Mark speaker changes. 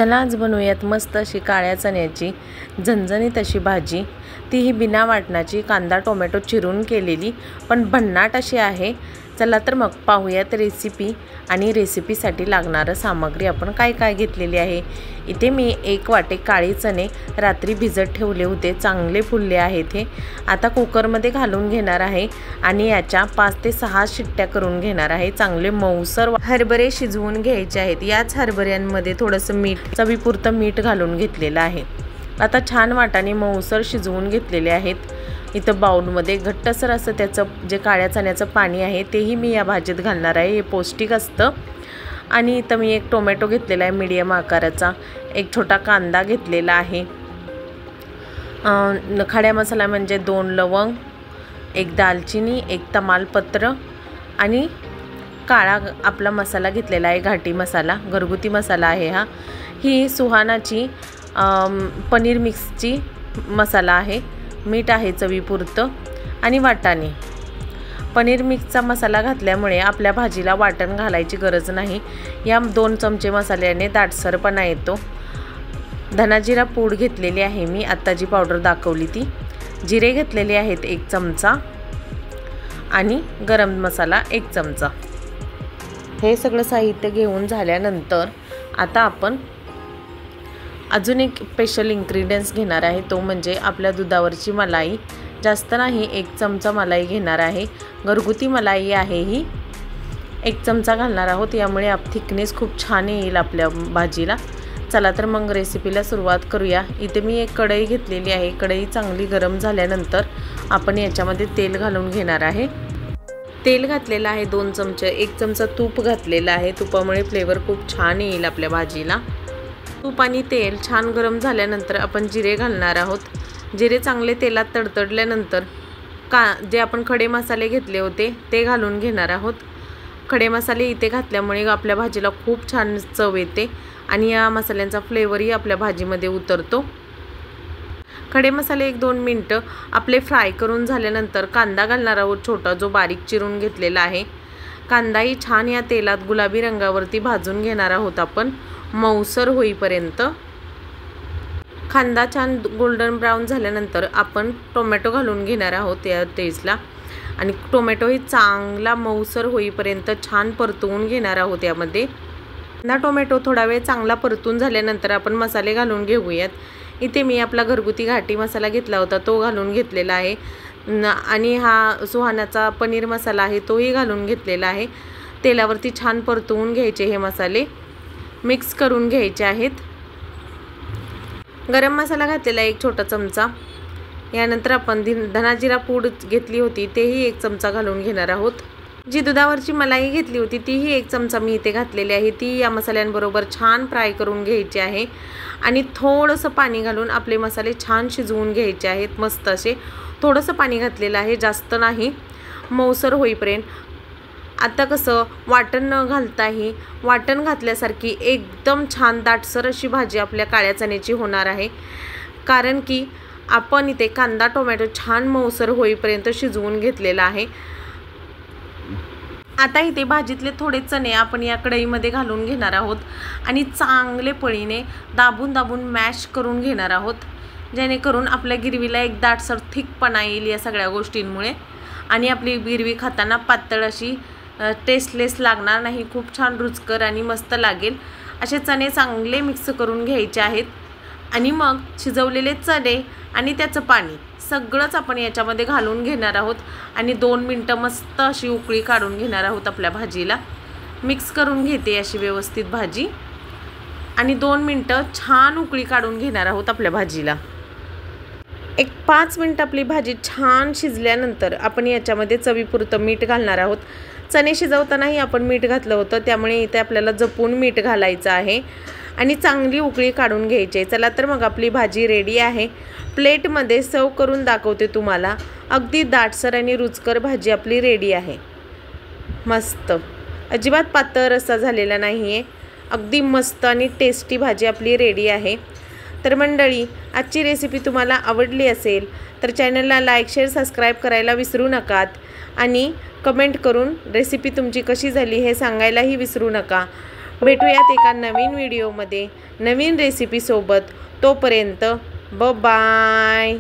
Speaker 1: चला आज बनवूयात मस्त अशी काळ्या चण्याची झणझणीत अशी भाजी, तीही बिना वाटणाची, कांदा टोमॅटो चिरून केलेली, पण भन्नाट अशी आहे। चला तर मग पाहूयात रेसिपी आणि रेसिपीसाठी लागणारं सामग्री आपण काय काय घेतलेली आहे। इथे मी 1 वाटी काळे चणे रात्री भिजत ठेवले होते, चांगले फुलले आहेत हे। आता कुकरमध्ये घालून घेणार आहे आणि याच्या 5 ते 6 शिट्ट्या करून घेणार आहे। चांगले मऊसर हरभरे शिजवून घ्यायचे आहेत। याच हरभऱ्यांमध्ये थोडंसं मीठ, चवीपुरतं मीठ घालून घेतलेलं आहे। आता छान वाटाणे मऊसर शिजवून घेतलेले आहेत। इथं बाउलमध्ये घट्टसर असं त्याचं जे काळ्या चण्याचं पाणी आहे तेही मी या भाजीत घालणार आहे, हे पौष्टिक असतं। आणि इथं मी 1 टोमॅटो घेतलेला आहे मीडियम आकाराचा, 1 छोटा कांदा घेतलेला आहे, खडा मसाला म्हणजे 2 लवंग, 1 दालचिनी, 1 तमालपत्र आणि काळा आपला मसाला घेतलेला आहे, घाटी मसाला, घरगुती मसाला आहे हा। ही सुहानाची पनीर मिक्सची मसाला आहे, मीठ आहे चवीपुरतं आणि वाटाणे। पनीर मिक्सचा मसाला घातल्यामुळे आपल्या भाजीला वाटण घालायची गरज नाही। या 2 चमचे मसाल्याने दाटसरपणा येतो। धनाजिरा पूड घेतलेली आहे मी, आत्ता जी पावडर दाखवली ती। जिरे घेतलेले आहेत 1 चमचा आणि गरम मसाला 1 चमचा। हे सगळं साहित्य घेऊन झाल्यानंतर आता आपण अजून एक स्पेशल इन्ग्रेडियंट्स घेणार आहे, तो म्हणजे आपल्या दुधावरची मलाई। जास्त नाही, 1 चमचा मलाई घेणार आहे, घरगुती मलाई आहे ही। 1 चमचा घालणार आहोत, यामुळे थिकनेस खूप छान येईल आपल्या भाजीला। चला तर मग रेसिपीला सुरुवात करूया। इथे मी 1 कढई घेतलेली आहे, कढई चांगली गरम झाल्यानंतर आपण याच्यामध्ये तेल घालून घेणार आहे। तेल घातलेलं आहे 2 चमचे, 1 चमचा तूप घातलेला आहे, तुपामुळे फ्लेवर खूप छान येईल आपल्या भाजीला। तूप आणि तेल छान गरम झाल्यानंतर आपण जिरे घालणार आहोत। जिरे चांगले तेलात तडतडल्यानंतर जे आपण खडे मसाले घेतले होते ते घालून घेणार आहोत। खडे मसाले इथे घातल्यामुळे आपल्या भाजीला खूप छान चव येते आणि या मसाल्यांचा फ्लेवरही आपल्या भाजीमध्ये उतरतो। खडे मसाले 1-2 मिनिटं आपले फ्राय करून झाल्यानंतर कांदा घालणार आहोत, छोटा जो बारीक चिरून घेतलेला आहे। कांदाही छान या तेलात गुलाबी रंगावरती भाजून घेणार आहोत आपण, मऊसर होईपर्यंत। कांदा छान गोल्डन ब्राऊन झाल्यानंतर आपण टोमॅटो घालून घेणार आहोत या टेस्टला आणि टोमॅटोही चांगला मऊसर होईपर्यंत छान परतवून घेणार आहोत यामध्ये। कांदा टोमॅटो थोडा वेळ चांगला परतून झाल्यानंतर आपण मसाले घालून घेऊयात। इथे मी आपला घरगुती घाटी मसाला घेतला होता तो घालून घेतलेला आहे आणि हा सुहानाचा पनीर मसाला आहे तोही घालून घेतलेला आहे। तेलावरती छान परतवून घ्यायचे हे मसाले, मिक्स करून घ्यायचे आहेत। गरम मसाला घातलेला 1 छोटा चमचा। यानंतर आपण धनाजिरा पूड घेतली होती तेही 1 चमचा घालून घेणार आहोत। जी दुधावरची मलाई घेतली होती तीही 1 चमचा मी इथे घातलेली आहे, ती या मसाल्यांबरोबर छान फ्राय करून घ्यायची आहे आणि थोडंसं पाणी घालून आपले मसाले छान शिजवून घ्यायचे आहेत। मस्त असे थोडंसं पाणी घातलेलं आहे, जास्त नाही, मऊसर होईपर्यंत। आता कसं वाटण न घालताही वाटण घातल्यासारखी एकदम छान दाटसर अशी भाजी आपल्या काळ्या चण्याची होणार आहे, कारण की आपण इथे कांदा टोमॅटो छान मऊसर होईपर्यंत शिजवून घेतलेला आहे। आता इथे भाजीतले थोडे चणे आपण या कढईमध्ये घालून घेणार आहोत आणि चांगले पळीने दाबून दाबून मॅश करून घेणार आहोत, जेणेकरून आपल्या गिरवीला एक दाटसर थिकपणा येईल या सगळ्या गोष्टींमुळे आणि आपली गिरवी खाताना पातळ अशी टेस्टलेस लागणार नाही, खूप छान रुचकर आणि मस्त लागेल। असे चणे चांगले मिक्स करून घ्यायचे आहेत आणि मग शिजवलेले चणे आणि त्याचं पाणी सगळंच आपण याच्यामध्ये घालून घेणार आहोत आणि 2 मिनिटं मस्त अशी उकळी काढून घेणार आहोत आपल्या भाजीला। मिक्स करून घेते अशी व्यवस्थित भाजी आणि 2 मिनिटं छान उकळी काढून घेणार आहोत आपल्या भाजीला। 5 मिनिट आपली भाजी छान शिजल्यानंतर आपण याच्यामध्ये चवीपुरतं मीठ घालणार आहोत। चणे शिजवतानाही आपण मीठ घातलं होतं, त्यामुळे इथे आपल्याला जपून मीठ घालायचं आहे आणि चांगली उकळी काढून घ्यायची आहे। चला तर मग आपली भाजी रेडी आहे, प्लेटमध्ये सर्व करून दाखवते तुम्हाला। अगदी दाटसर आणि रुचकर भाजी आपली रेडी आहे, मस्त, अजिबात पातळ रस्सा झालेला नाही आहे, अगदी मस्त आणि टेस्टी भाजी आपली रेडी आहे। तर मंडळी, आजची रेसिपी तुम्हाला आवडली असेल तर चॅनलला लाईक शेअर सबस्क्राईब करायला विसरू नकात आणि कमेंट करून रेसिपी तुमची कशी झाली हे सांगायलाही विसरू नका। भेटूयात एका नवीन व्हिडिओमध्ये नवीन रेसिपीसोबत. तोपर्यंत बाय.